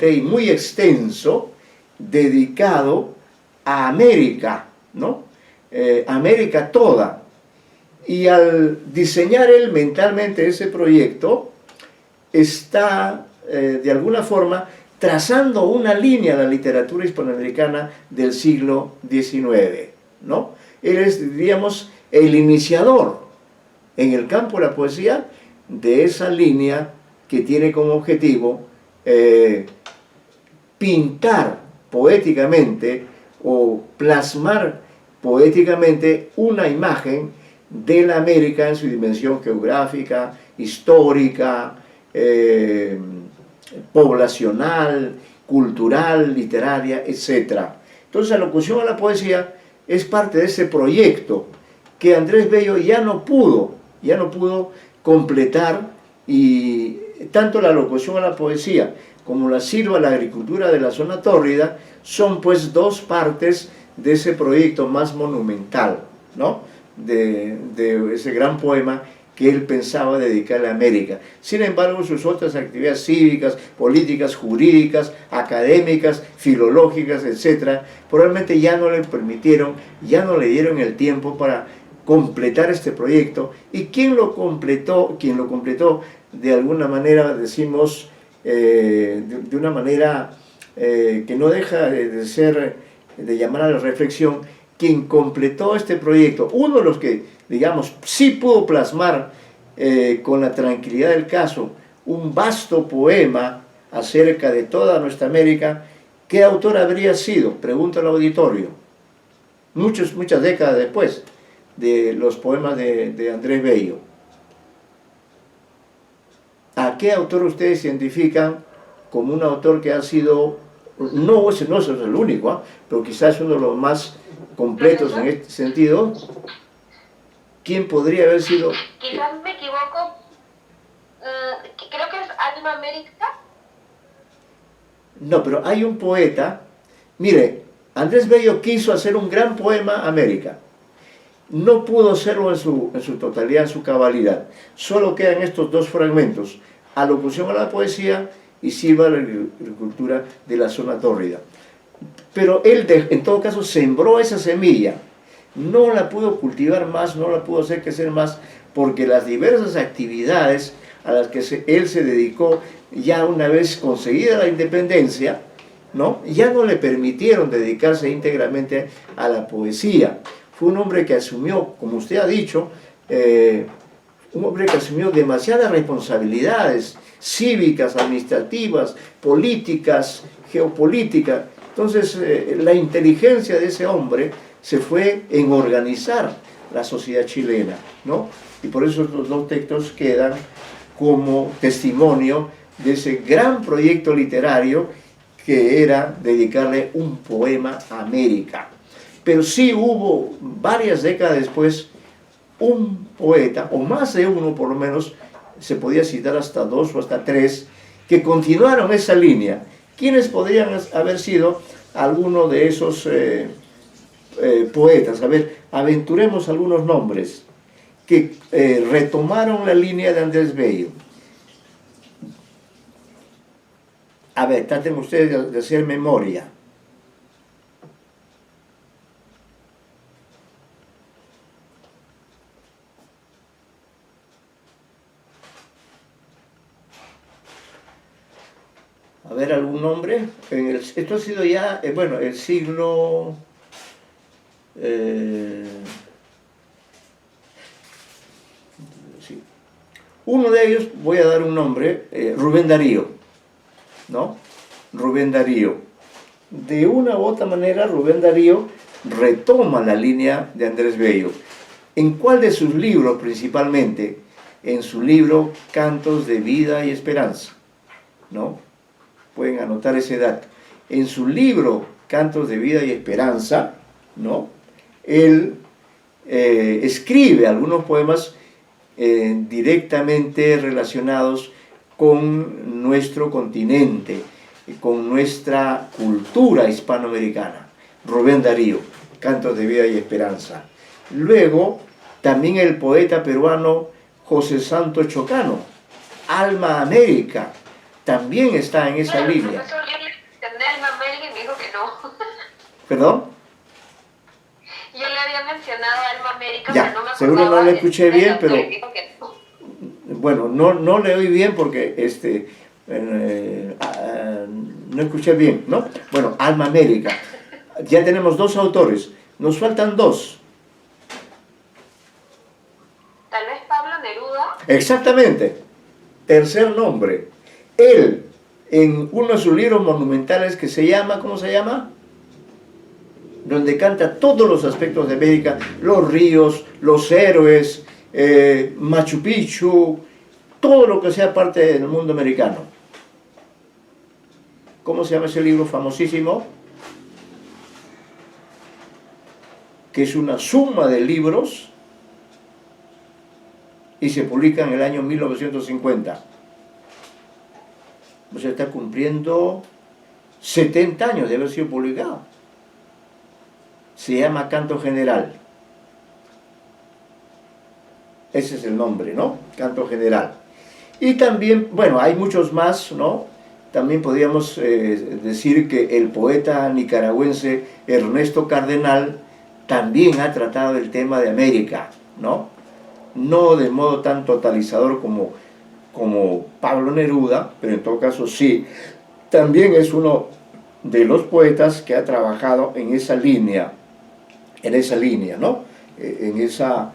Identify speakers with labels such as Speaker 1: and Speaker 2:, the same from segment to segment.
Speaker 1: importante y muy extenso dedicado a América, ¿no? América toda. Y al diseñar él mentalmente ese proyecto, está de alguna forma trazando una línea de la literatura hispanoamericana del siglo XIX, ¿no? Él es, diríamos, el iniciador en el campo de la poesía de esa línea que tiene como objetivo pintar poéticamente o plasmar poéticamente una imagen de la América en su dimensión geográfica, histórica, poblacional, cultural, literaria, etc. Entonces la locución a la poesía es parte de ese proyecto que Andrés Bello ya no pudo completar, y tanto la locución a la poesía como la silva a la agricultura de la zona tórrida son pues dos partes de ese proyecto más monumental, ¿no? de ese gran poema que él pensaba dedicarle a América. Sin embargo, sus otras actividades cívicas, políticas, jurídicas, académicas, filológicas, etc., probablemente ya no le permitieron, ya no le dieron el tiempo para completar este proyecto. Y quien lo completó de alguna manera, decimos, de una manera que no deja de llamar a la reflexión, quien completó este proyecto, uno de los que, digamos, sí pudo plasmar con la tranquilidad del caso un vasto poema acerca de toda nuestra América. ¿Qué autor habría sido? Pregunta al auditorio. Muchas décadas después de los poemas de Andrés Bello. ¿A qué autor ustedes identifican como un autor que ha sido, no es el único, pero quizás uno de los más completos en este sentido? ¿Quién podría haber sido?
Speaker 2: Quizás me equivoco, creo que es Alma América.
Speaker 1: No, pero hay un poeta, mire, Andrés Bello quiso hacer un gran poema América, no pudo hacerlo en su totalidad, en su cabalidad, solo quedan estos dos fragmentos: Alocución a la poesía y Silva a la agricultura de la zona tórrida. Pero él, en todo caso, sembró esa semilla, no la pudo cultivar más, no la pudo hacer crecer más, porque las diversas actividades a las que él se dedicó, ya una vez conseguida la independencia, ¿no?, ya no le permitieron dedicarse íntegramente a la poesía. Fue un hombre que asumió, como usted ha dicho, un hombre que asumió demasiadas responsabilidades cívicas, administrativas, políticas, geopolíticas. Entonces, la inteligencia de ese hombre se fue en organizar la sociedad chilena, ¿no? Y por eso estos dos textos quedan como testimonio de ese gran proyecto literario que era dedicarle un poema a América. Pero sí hubo, varias décadas después, un poeta, o más de uno por lo menos, se podía citar hasta dos o hasta tres, que continuaron esa línea. ¿Quiénes podrían haber sido algunos de esos poetas? A ver, aventuremos algunos nombres que retomaron la línea de Andrés Bello. A ver, traten ustedes de hacer memoria. A ver, algún nombre. Esto ha sido ya, bueno, el siglo... sí. Uno de ellos, voy a dar un nombre, Rubén Darío, ¿no? Rubén Darío. De una u otra manera, Rubén Darío retoma la línea de Andrés Bello. ¿En cuál de sus libros principalmente? En su libro Cantos de Vida y Esperanza, ¿no? Pueden anotar ese dato. En su libro Cantos de Vida y Esperanza, ¿no?, él escribe algunos poemas directamente relacionados con nuestro continente, con nuestra cultura hispanoamericana. Rubén Darío, Cantos de Vida y Esperanza. Luego, también el poeta peruano José Santos Chocano, Alma América, también está en esa línea.
Speaker 2: Profesor, yo
Speaker 1: ¿Perdón?
Speaker 2: Yo le había mencionado Alma América,
Speaker 1: Ya,
Speaker 2: pero no me
Speaker 1: seguro no
Speaker 2: acordaba
Speaker 1: le escuché
Speaker 2: del
Speaker 1: bien,
Speaker 2: autor
Speaker 1: pero
Speaker 2: y dijo que no.
Speaker 1: bueno, no le oí bien porque no escuché bien, ¿no? Bueno, Alma América. Ya tenemos dos autores, nos faltan dos.
Speaker 2: Tal vez Pablo Neruda.
Speaker 1: Exactamente. Tercer nombre. Él, en uno de sus libros monumentales que se llama, ¿cómo se llama? Donde canta todos los aspectos de América, los ríos, los héroes, Machu Picchu, todo lo que sea parte del mundo americano. ¿Cómo se llama ese libro famosísimo? Que es una suma de libros y se publica en el año 1950. O sea, está cumpliendo 70 años de haber sido publicado. Se llama Canto General. Ese es el nombre, ¿no? Canto General. Y también, bueno, hay muchos más, ¿no? También podríamos decir que el poeta nicaragüense Ernesto Cardenal también ha tratado el tema de América, ¿no? No de modo tan totalizador como Pablo Neruda, pero en todo caso sí, también es uno de los poetas que ha trabajado en esa línea, ¿no? En esa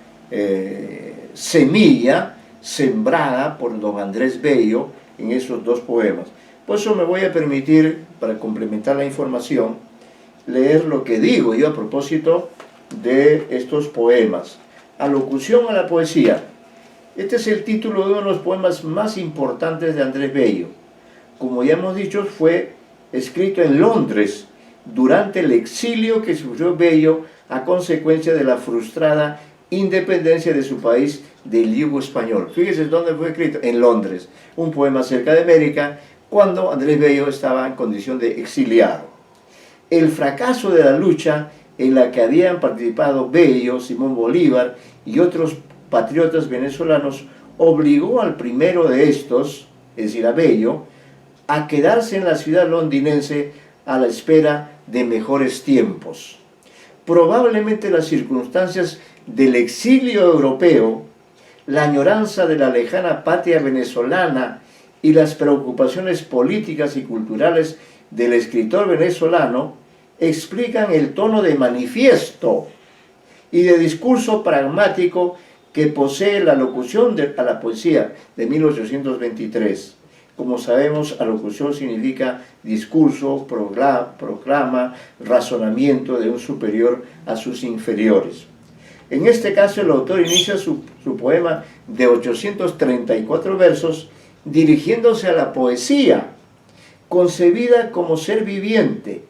Speaker 1: semilla sembrada por don Andrés Bello en esos dos poemas. Por eso me voy a permitir, para complementar la información, leer lo que digo yo a propósito de estos poemas. Alocución a la poesía. Este es el título de uno de los poemas más importantes de Andrés Bello. Como ya hemos dicho, fue escrito en Londres durante el exilio que sufrió Bello a consecuencia de la frustrada independencia de su país del yugo español. Fíjese dónde fue escrito, en Londres, un poema acerca de América, cuando Andrés Bello estaba en condición de exiliado. El fracaso de la lucha en la que habían participado Bello, Simón Bolívar y otros patriotas venezolanos obligó al primero de estos, es decir, a Bello, a quedarse en la ciudad londinense a la espera de mejores tiempos. Probablemente las circunstancias del exilio europeo, la añoranza de la lejana patria venezolana y las preocupaciones políticas y culturales del escritor venezolano explican el tono de manifiesto y de discurso pragmático que posee la locución a la poesía de 1823. Como sabemos, alocución significa discurso, proclama, razonamiento de un superior a sus inferiores. En este caso, el autor inicia su poema de 834 versos dirigiéndose a la poesía, concebida como ser viviente.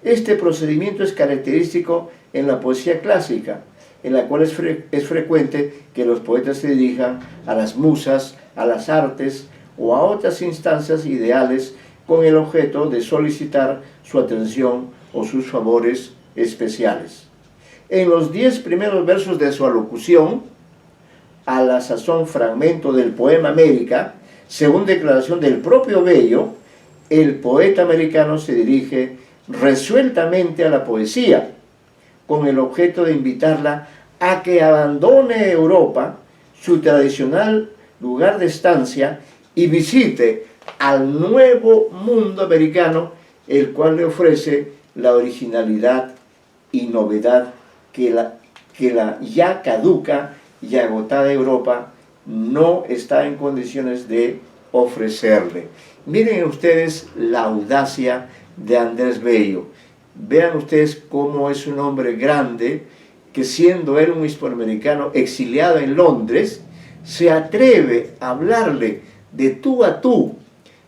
Speaker 1: Este procedimiento es característico en la poesía clásica, en la cual es frecuente que los poetas se dirijan a las musas, a las artes o a otras instancias ideales con el objeto de solicitar su atención o sus favores especiales. En los 10 primeros versos de su alocución, a la sazón fragmento del poema América, según declaración del propio Bello, el poeta americano se dirige resueltamente a la poesía, con el objeto de invitarla a que abandone Europa, su tradicional lugar de estancia, y visite al nuevo mundo americano, el cual le ofrece la originalidad y novedad que la ya caduca y agotada Europa no está en condiciones de ofrecerle. Miren ustedes la audacia de Andrés Bello. Vean ustedes cómo es un hombre grande que, siendo él un hispanoamericano exiliado en Londres, se atreve a hablarle de tú a tú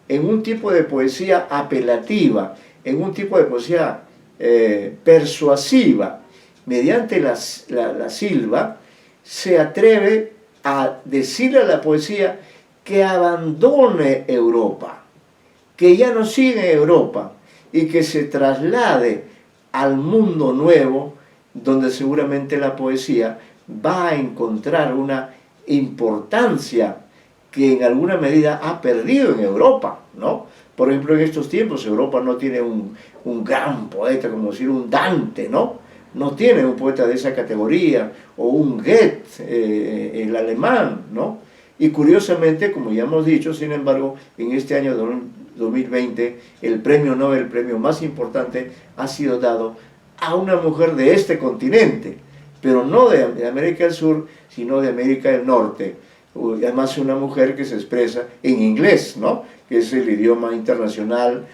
Speaker 1: en un tipo de poesía apelativa, en un tipo de poesía persuasiva, mediante la silva, se atreve a decirle a la poesía que abandone Europa, que ya no siga en Europa y que se traslade al mundo nuevo, donde seguramente la poesía va a encontrar una importancia que en alguna medida ha perdido en Europa, ¿no? Por ejemplo, en estos tiempos Europa no tiene un gran poeta, como decir un Dante, ¿no? No tiene un poeta de esa categoría, o un Goethe, el alemán, ¿no? Y curiosamente, como ya hemos dicho, sin embargo, en este año 2020, el premio Nobel, el premio más importante, ha sido dado a una mujer de este continente, pero no de América del Sur, sino de América del Norte. Además, una mujer que se expresa en inglés, ¿no? Que es el idioma internacional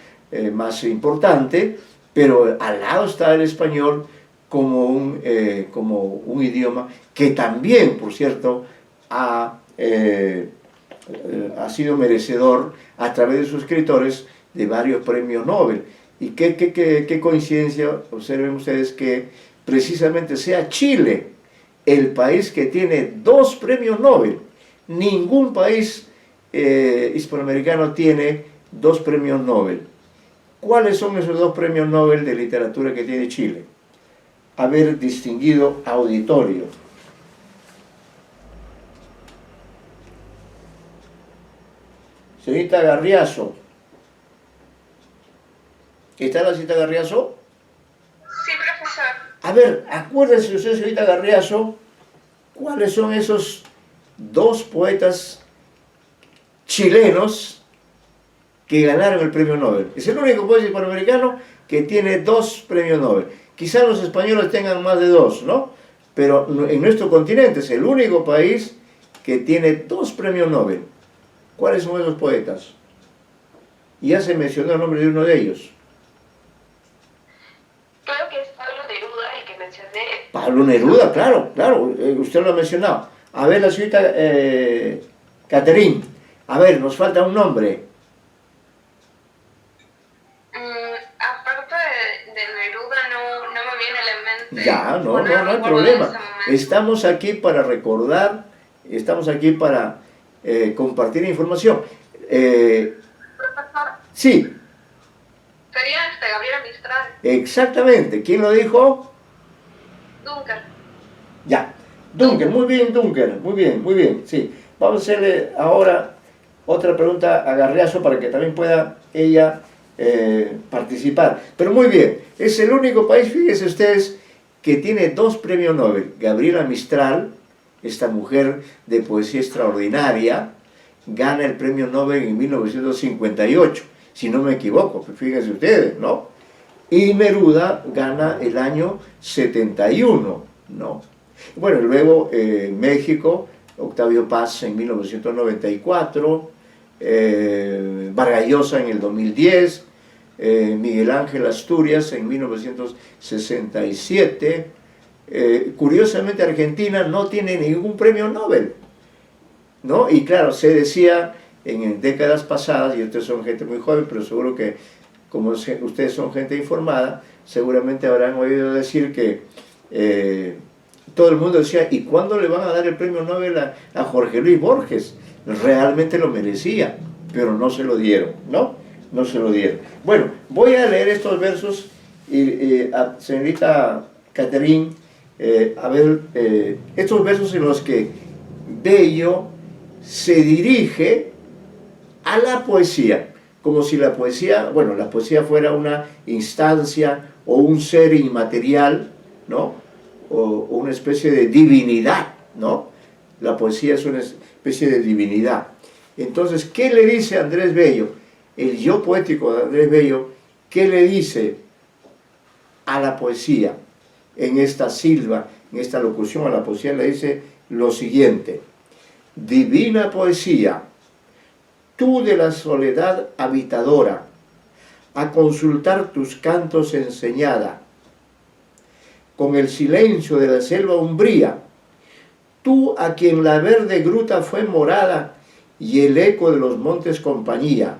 Speaker 1: más importante, pero al lado está el español como un idioma que también, por cierto, ha sido merecedor a través de sus escritores de varios premios Nobel. Y qué coincidencia, observen ustedes que precisamente sea Chile el país que tiene 2 premios Nobel. Ningún país hispanoamericano tiene 2 premios Nobel. ¿Cuáles son esos 2 premios Nobel de literatura que tiene Chile? Haber distinguido auditorio. Señorita Garriaso. ¿Está la señorita Garriaso?
Speaker 2: Sí, profesor.
Speaker 1: A ver, acuérdense usted, señorita Garriaso, cuáles son esos 2 poetas chilenos que ganaron el premio Nobel. Es el único poeta hispanoamericano que tiene 2 premios Nobel. Quizás los españoles tengan más de 2, ¿no? Pero en nuestro continente es el único país que tiene 2 premios Nobel. ¿Cuáles son esos poetas? Y ya se mencionó el nombre de uno de ellos.
Speaker 2: Creo que es Pablo Neruda el que mencioné.
Speaker 1: Pablo Neruda, claro, usted lo ha mencionado. A ver, la señorita Catherine, a ver, nos falta un nombre.
Speaker 2: Aparte de Neruda no me viene a la mente.
Speaker 1: Ya, no hay
Speaker 2: recuerdo
Speaker 1: problema.
Speaker 2: en ese momento.
Speaker 1: Estamos aquí para recordar, estamos aquí para compartir información.
Speaker 2: Profesor,
Speaker 1: Sí,
Speaker 2: sería Gabriela Mistral,
Speaker 1: exactamente. ¿Quién lo dijo?
Speaker 2: Duncan.
Speaker 1: Ya. Dunker, muy bien, Dunker, muy bien, sí. Vamos a hacerle ahora otra pregunta a Garriaso para que también pueda ella participar. Pero muy bien, es el único país, fíjense ustedes, que tiene 2 premios Nobel. Gabriela Mistral, esta mujer de poesía extraordinaria, gana el premio Nobel en 1958, si no me equivoco, fíjense ustedes, ¿no? Y Neruda gana el año 71, ¿no? Bueno, luego México, Octavio Paz en 1994, Vargas Llosa en el 2010, Miguel Ángel Asturias en 1967. Curiosamente Argentina no tiene ningún premio Nobel, ¿no? Y claro, se decía en décadas pasadas, y ustedes son gente muy joven, pero seguro que como ustedes son gente informada, seguramente habrán oído decir que todo el mundo decía, ¿y cuándo le van a dar el premio Nobel a Jorge Luis Borges? Realmente lo merecía, pero no se lo dieron, ¿no? No se lo dieron. Bueno, voy a leer estos versos y señorita Catherine, a ver, estos versos en los que Bello se dirige a la poesía, como si la poesía, bueno, la poesía fuera una instancia o un ser inmaterial, ¿no? O una especie de divinidad, ¿no? La poesía es una especie de divinidad. Entonces, ¿qué le dice Andrés Bello? El yo poético de Andrés Bello, ¿qué le dice a la poesía? En esta silva, en esta locución a la poesía le dice lo siguiente: divina poesía, tú de la soledad habitadora, a consultar tus cantos enseñada, con el silencio de la selva umbría, tú a quien la verde gruta fue morada y el eco de los montes compañía.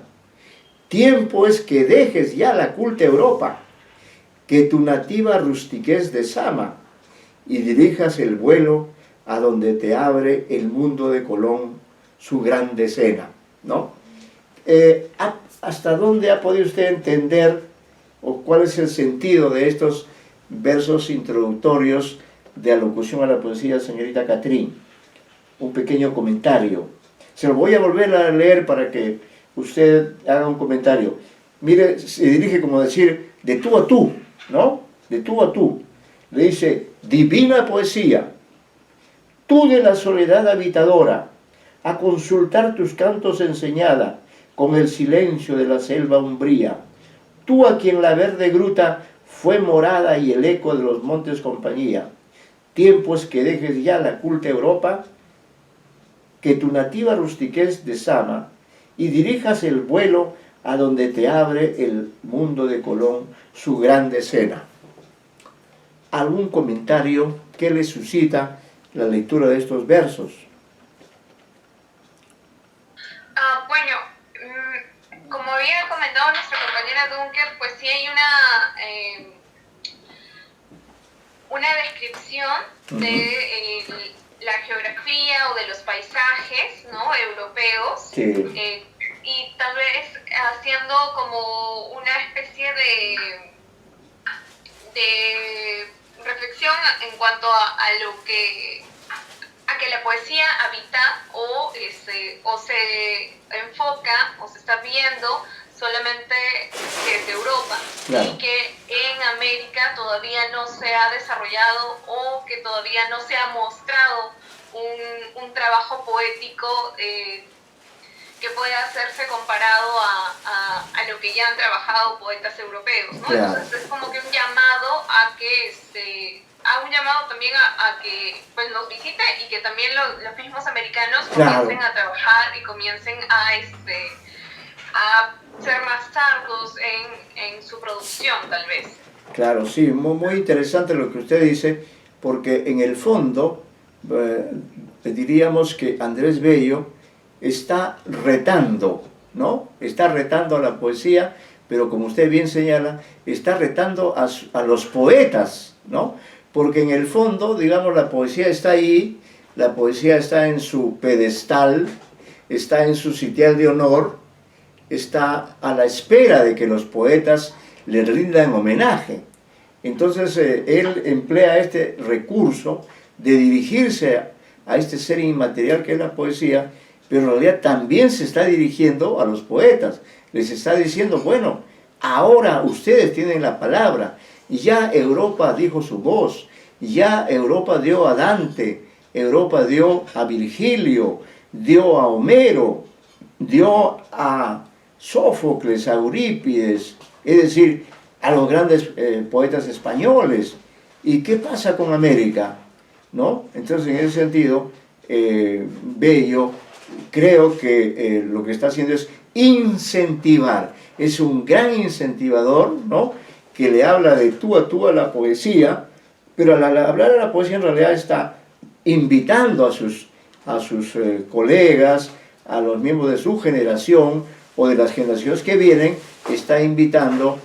Speaker 1: Tiempo es que dejes ya la culta Europa, que tu nativa rustiquez desama, y dirijas el vuelo a donde te abre el mundo de Colón su grande escena, ¿no? ¿Hasta dónde ha podido usted entender o cuál es el sentido de estos versos introductorios de alocución a la poesía, señorita Catherine? Un pequeño comentario. Se lo voy a volver a leer para que usted haga un comentario. Mire, se dirige como decir, de tú a tú, ¿no? De tú a tú. Le dice, divina poesía, tú de la soledad habitadora, a consultar tus cantos enseñada, con el silencio de la selva umbría. Tú a quien la verde gruta fue morada y el eco de los montes compañía. Tiempos que dejes ya la culta Europa, que tu nativa rustiquez desama y dirijas el vuelo a donde te abre el mundo de Colón su grande escena. ¿Algún comentario que le suscita la lectura de estos versos?
Speaker 2: Bueno, como había comentado nuestra compañera Dunker, pues sí hay una descripción de la geografía o de los paisajes, ¿no?, europeos,
Speaker 1: Sí.
Speaker 2: y tal vez haciendo como una especie de reflexión en cuanto a lo que la poesía habita o se enfoca o se está viendo solamente desde Europa,
Speaker 1: Claro.
Speaker 2: y que en América todavía no se ha desarrollado o que todavía no se ha mostrado un trabajo poético que pueda hacerse comparado a lo que ya han trabajado poetas europeos, ¿no?
Speaker 1: Claro.
Speaker 2: Entonces es como que un llamado a que un llamado también a que pues nos visite y que también los mismos americanos
Speaker 1: Claro.
Speaker 2: comiencen a trabajar y comiencen a ser más tardos en su producción, tal vez.
Speaker 1: Claro, sí, muy interesante lo que usted dice, porque en el fondo diríamos que Andrés Bello está retando, ¿no? Está retando a la poesía, pero como usted bien señala, está retando a los poetas, ¿no? Porque en el fondo, digamos, la poesía está ahí, la poesía está en su pedestal, está en su sitial de honor, está a la espera de que los poetas le rindan homenaje. Entonces él emplea este recurso de dirigirse a este ser inmaterial que es la poesía, pero en realidad también se está dirigiendo a los poetas. Les está diciendo, bueno, ahora ustedes tienen la palabra, ya Europa dijo su voz, ya Europa dio a Dante, Europa dio a Virgilio, dio a Homero, dio a Sófocles, a Eurípides, es decir, a los grandes poetas españoles. ¿Y qué pasa con América? ¿No? Entonces, en ese sentido, Bello, creo que lo que está haciendo es incentivar, es un gran incentivador, ¿no?, que le habla de tú a la poesía, pero al hablar a la poesía en realidad está invitando a sus colegas, a los miembros de su generación o de las generaciones que vienen, está invitando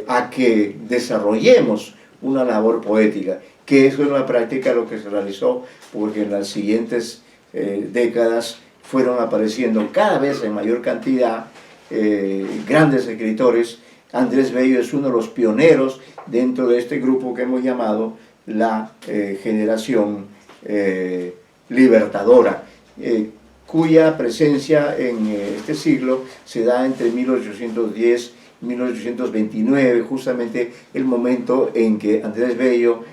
Speaker 1: a que desarrollemos una labor poética, que eso es una práctica lo que se realizó, porque en las siguientes décadas fueron apareciendo cada vez en mayor cantidad grandes escritores. Andrés Bello es uno de los pioneros dentro de este grupo que hemos llamado la generación libertadora, cuya presencia en este siglo se da entre 1810 y 1829, justamente el momento en que Andrés Bello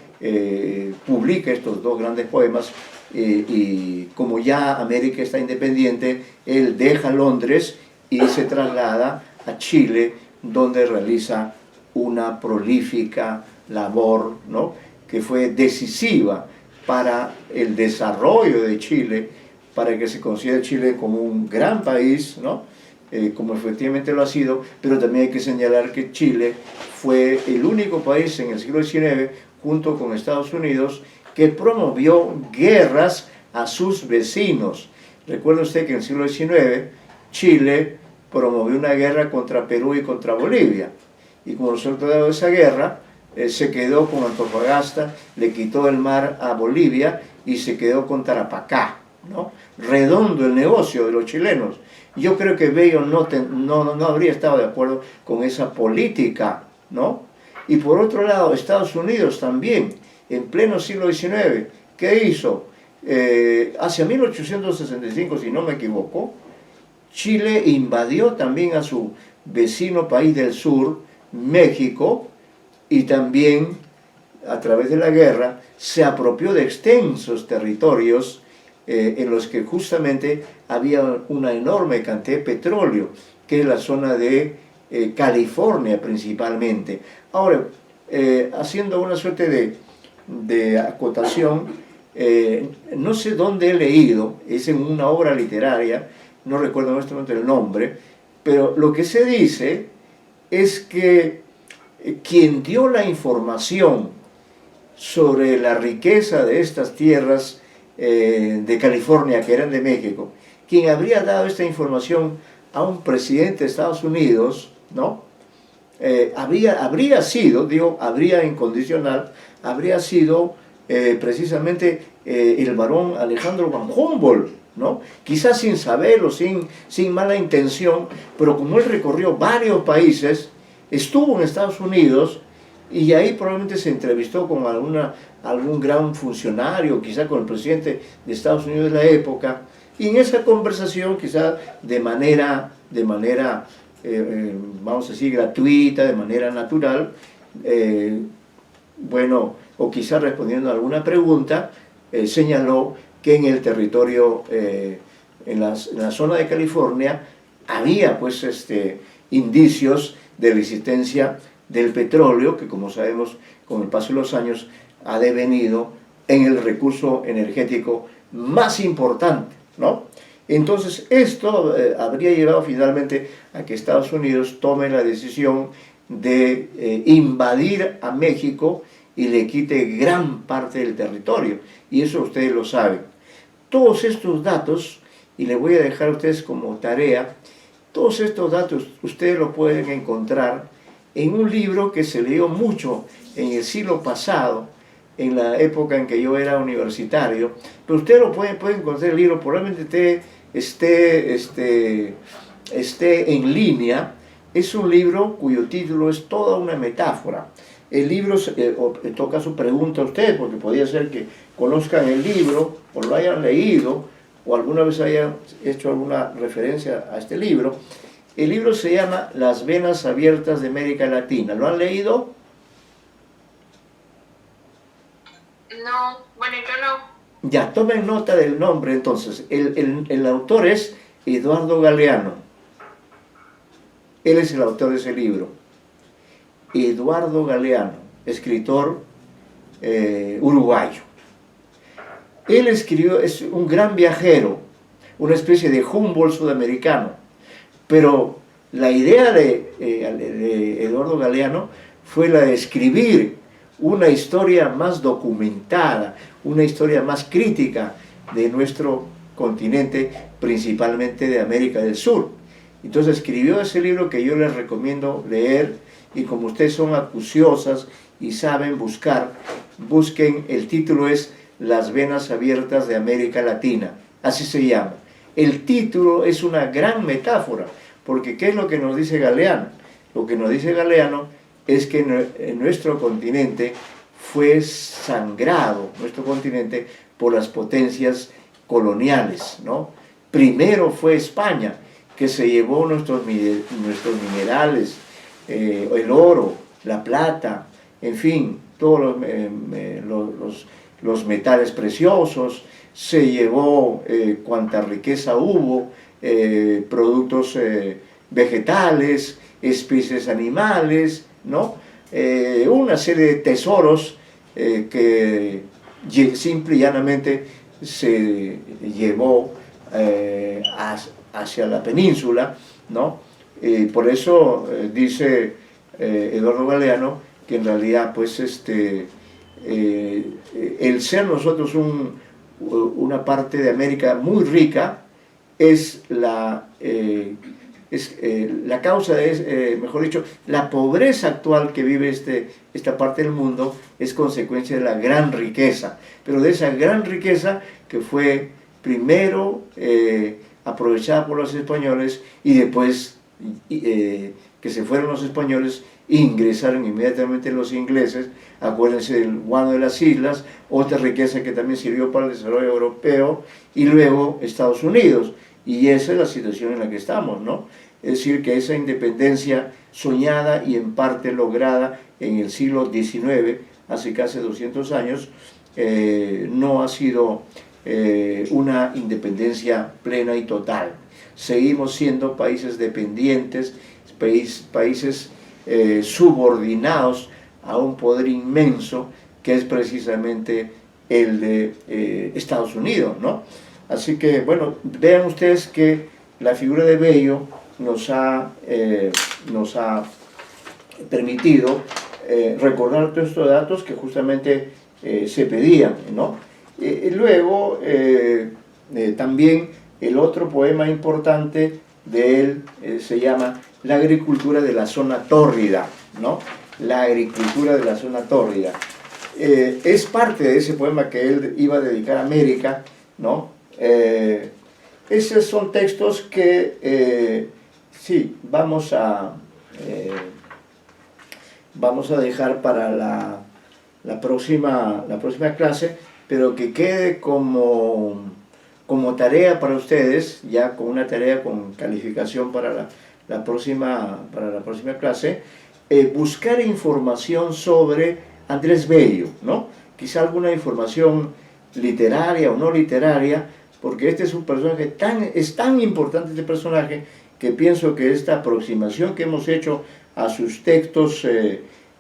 Speaker 1: publica estos dos grandes poemas, y como ya América está independiente, él deja Londres y se traslada a Chile, donde realiza una prolífica labor, ¿no?, que fue decisiva para el desarrollo de Chile, para que se considere Chile como un gran país, ¿no?, como efectivamente lo ha sido, pero también hay que señalar que Chile fue el único país en el siglo XIX, junto con Estados Unidos, que promovió guerras a sus vecinos. Recuerde usted que en el siglo XIX Chile promovió una guerra contra Perú y contra Bolivia, y como resultado de esa guerra se quedó con Antofagasta, le quitó el mar a Bolivia y se quedó con Tarapacá, ¿no? Redondo el negocio de los chilenos. Yo creo que Bello no habría estado de acuerdo con esa política, ¿no? Y por otro lado, Estados Unidos también, en pleno siglo XIX, ¿qué hizo? Hacia 1865, si no me equivoco, Chile invadió también a su vecino país del sur, México, y también a través de la guerra se apropió de extensos territorios en los que justamente había una enorme cantidad de petróleo, que es la zona de California principalmente. Ahora, haciendo una suerte de acotación, no sé dónde he leído, es en una obra literaria, no recuerdo en este momento el nombre, pero lo que se dice es que quien dio la información sobre la riqueza de estas tierras de California, que eran de México, quien habría dado esta información a un presidente de Estados Unidos, ¿no? Habría sido, digo, habría en condicional, habría sido precisamente el barón Alejandro von Humboldt, ¿no? Quizás sin saberlo, sin mala intención, pero como él recorrió varios países, estuvo en Estados Unidos y ahí probablemente se entrevistó con algún gran funcionario, quizá con el presidente de Estados Unidos de la época, y en esa conversación, quizá de manera vamos a decir, gratuita, de manera natural, bueno, o quizá respondiendo a alguna pregunta, señaló que en el territorio, en la zona de California, había pues indicios de la existencia del petróleo, que como sabemos, con el paso de los años, ha devenido en el recurso energético más importante, ¿no? Entonces, esto habría llevado finalmente a que Estados Unidos tome la decisión de invadir a México y le quite gran parte del territorio. Y eso ustedes lo saben. Todos estos datos, y les voy a dejar a ustedes como tarea, todos estos datos ustedes los pueden encontrar en un libro que se leyó mucho en el siglo pasado, en la época en que yo era universitario, pero ustedes lo pueden encontrar el libro, probablemente esté en línea. Es un libro cuyo título es Toda una metáfora. El libro, en todo caso, pregunta a ustedes, porque podría ser que conozcan el libro, o lo hayan leído, o alguna vez hayan hecho alguna referencia a este libro. El libro se llama Las venas abiertas de América Latina. ¿Lo han leído?
Speaker 2: No, bueno, yo no.
Speaker 1: Ya, tomen nota del nombre entonces. El autor es Eduardo Galeano. Él es el autor de ese libro. Eduardo Galeano, escritor uruguayo. Él escribió, es un gran viajero, una especie de Humboldt sudamericano, pero la idea de Eduardo Galeano fue la de escribir una historia más documentada, una historia más crítica de nuestro continente, principalmente de América del Sur. Entonces escribió ese libro que yo les recomiendo leer, y como ustedes son acuciosas y saben buscar, busquen, el título es Las venas abiertas de América Latina, así se llama. El título es una gran metáfora, porque ¿qué es lo que nos dice Galeano? Lo que nos dice Galeano es que nuestro continente fue sangrado, nuestro continente, por las potencias coloniales, ¿no? Primero fue España, que se llevó nuestros minerales, el oro, la plata, en fin, todos los metales preciosos, se llevó cuanta riqueza hubo, productos vegetales, especies animales, ¿no? Una serie de tesoros que simple y llanamente se llevó hacia la península, ¿no? Por eso dice Eduardo Galeano que en realidad pues el ser nosotros una parte de América muy rica es la causa, mejor dicho, la pobreza actual que vive esta parte del mundo es consecuencia de la gran riqueza, pero de esa gran riqueza que fue primero aprovechada por los españoles y después que se fueron los españoles e ingresaron inmediatamente los ingleses. Acuérdense del Guano de las Islas, otra riqueza que también sirvió para el desarrollo europeo, y luego Estados Unidos. Y esa es la situación en la que estamos, ¿no? Es decir, que esa independencia soñada y en parte lograda en el siglo XIX, hace casi 200 años, no ha sido una independencia plena y total. Seguimos siendo países dependientes, países subordinados a un poder inmenso que es precisamente el de Estados Unidos, ¿no? Así que, bueno, vean ustedes que la figura de Bello nos ha permitido recordar todos estos datos que justamente se pedían, ¿no? Luego, también el otro poema importante de él se llama La agricultura de la zona tórrida, ¿no? La agricultura de la zona tórrida. Es parte de ese poema que él iba a dedicar a América, ¿no? Esos son textos que sí, vamos a dejar para la próxima clase, pero que quede como tarea para ustedes, ya con una tarea con calificación para la próxima clase, buscar información sobre Andrés Bello, ¿no? Quizá alguna información literaria o no literaria, porque este es un personaje es tan importante este personaje, que pienso que esta aproximación que hemos hecho a sus textos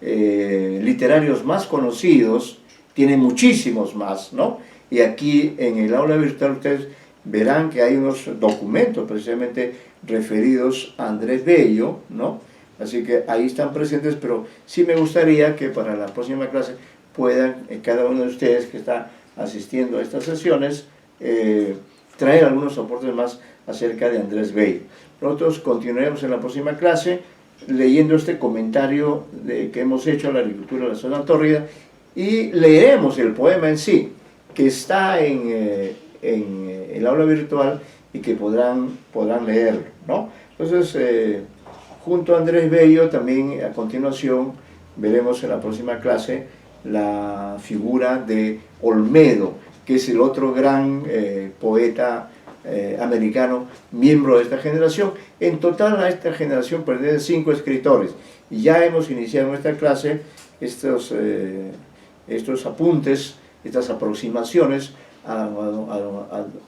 Speaker 1: literarios más conocidos, tiene muchísimos más, ¿no? Y aquí en el aula virtual ustedes verán que hay unos documentos precisamente referidos a Andrés Bello, ¿no? Así que ahí están presentes, pero sí me gustaría que para la próxima clase puedan, cada uno de ustedes que está asistiendo a estas sesiones, traer algunos aportes más acerca de Andrés Bello. Nosotros continuaremos en la próxima clase leyendo este comentario que hemos hecho a la agricultura de la zona tórrida, y leeremos el poema en sí, que está en el aula virtual y que podrán leerlo, ¿no? Entonces, junto a Andrés Bello, también a continuación veremos en la próxima clase la figura de Olmedo, que es el otro gran poeta americano, miembro de esta generación. En total a esta generación pertenecen 5 escritores, y ya hemos iniciado en esta clase estos apuntes, estas aproximaciones a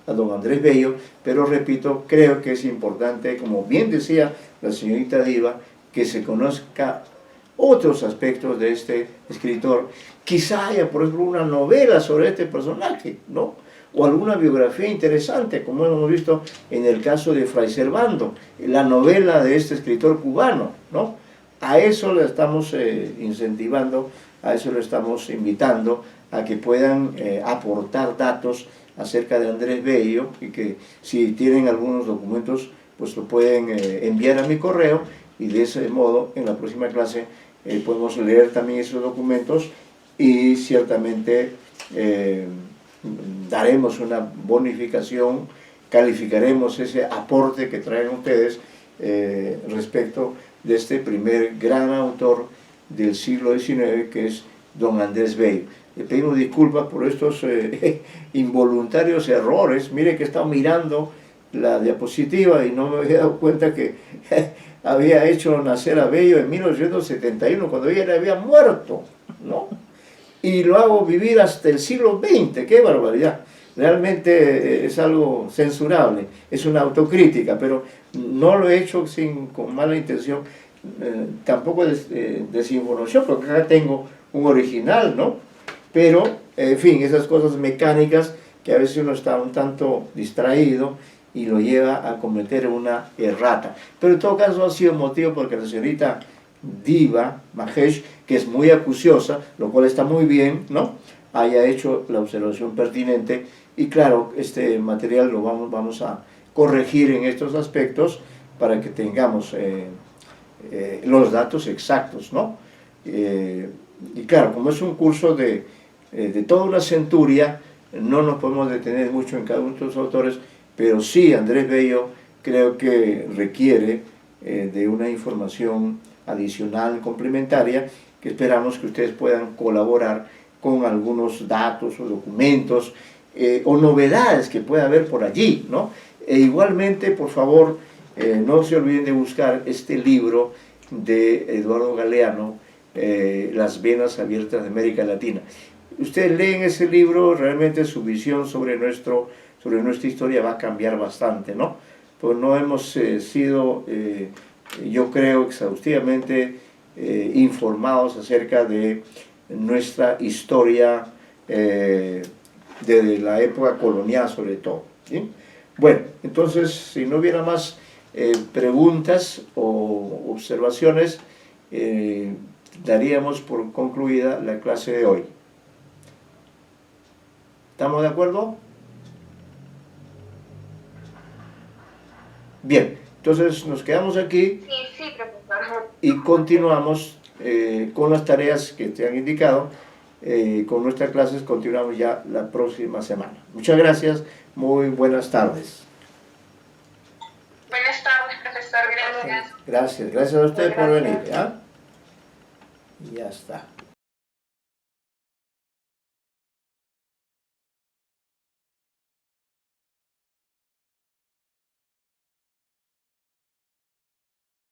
Speaker 1: don Andrés Bello, pero repito, creo que es importante, como bien decía la señorita Diva, que se conozca otros aspectos de este escritor. Quizá haya, por ejemplo, una novela sobre este personaje, ¿no? O alguna biografía interesante, como hemos visto en el caso de Fray Servando, la novela de este escritor cubano, ¿no? A eso le estamos incentivando, a eso le estamos invitando, a que puedan aportar datos acerca de Andrés Bello, y que si tienen algunos documentos, pues lo pueden enviar a mi correo, y de ese modo en la próxima clase podemos leer también esos documentos, y ciertamente daremos una bonificación, calificaremos ese aporte que traen ustedes respecto de este primer gran autor del siglo XIX, que es don Andrés Bello. Le pedimos disculpas por estos involuntarios errores. Mire que he estado mirando la diapositiva y no me había dado cuenta que había hecho nacer a Bello en 1971, cuando ella había muerto, ¿no? Y lo hago vivir hasta el siglo XX. ¡Qué barbaridad! Realmente es algo censurable, es una autocrítica, pero no lo he hecho con mala intención, tampoco desinformación, porque acá tengo un original, ¿no? Pero, en fin, esas cosas mecánicas que a veces uno está un tanto distraído y lo lleva a cometer una errata. Pero en todo caso ha sido motivo porque la señorita Diva Mahesh, que es muy acuciosa, lo cual está muy bien, ¿no?, haya hecho la observación pertinente, y claro, este material lo vamos a corregir en estos aspectos para que tengamos los datos exactos, ¿no? Y claro, como es un curso de toda una centuria, no nos podemos detener mucho en cada uno de los autores, pero sí Andrés Bello creo que requiere de una información adicional, complementaria, que esperamos que ustedes puedan colaborar con algunos datos o documentos o novedades que pueda haber por allí, ¿no? E igualmente, por favor, no se olviden de buscar este libro de Eduardo Galeano, Las venas abiertas de América Latina. Ustedes leen ese libro, realmente su visión sobre nuestra historia va a cambiar bastante, ¿no? Pues no hemos sido, yo creo, exhaustivamente informados acerca de nuestra historia de la época colonial sobre todo, ¿sí? Bueno, entonces, si no hubiera más preguntas o observaciones, daríamos por concluida la clase de hoy. ¿Estamos de acuerdo? Bien, entonces nos quedamos aquí.
Speaker 2: Sí, sí, profesor.
Speaker 1: Y continuamos con las tareas que te han indicado. Con nuestras clases continuamos ya la próxima semana. Muchas gracias, muy buenas tardes.
Speaker 2: Buenas tardes, profesor, gracias.
Speaker 1: Gracias a usted por venir. ¿Ya? Y ya está.